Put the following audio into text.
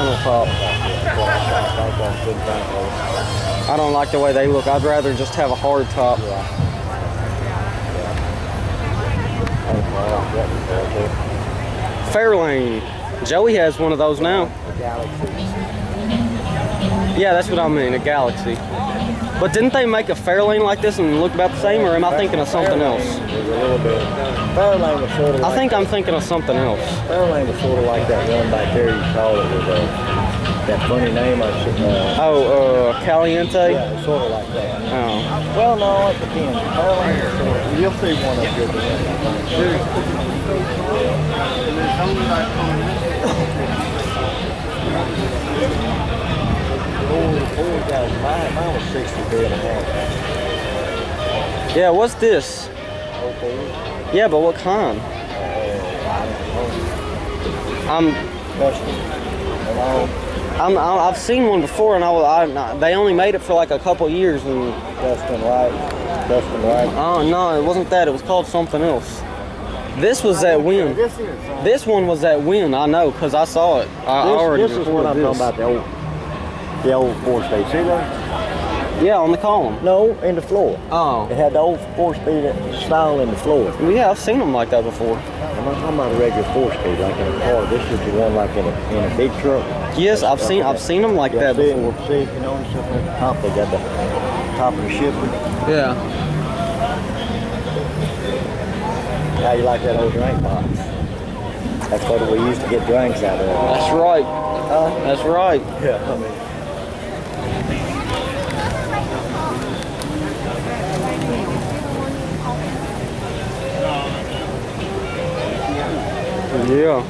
vinyl top. I don't like the way they look. I'd rather just have a hard top. Fairlane. Joey has one of those now. Yeah, that's what I mean, a Galaxy. But didn't they make a Fairlane like this and look about the same, or am I thinking of something else? Fairlane was sort of I think I'm thinking of something else. Fairlane was sort of like that one back there you call it with that funny name. Caliente? Yeah, it's sort of like that. Oh. Well, no, it depends. Fairlane is sort of, you'll see one up here. Mine was 63.5. Yeah, what's this? Yeah, but what kind? I've seen one before, and they only made it for like a couple years. And Dustin White. Oh no, it wasn't that. It was called something else. This was that Win. This one was that Win. I know, cause I saw it. This is what I'm talking about. The old 4-speed. See that? Yeah, on the column. No, in the floor. Oh. It had the old 4-speed style in the floor. Yeah, I've seen them like that before. I'm not talking about a regular 4-speed like in a car. This is the one like in a big truck. Yes, I've seen them like that before. See, you know, up at the top, they got the top of the shipper. Yeah. How you like that old drink box? That's what we used to get drinks out of. That's right. That's right. Yeah, I mean. Yeah.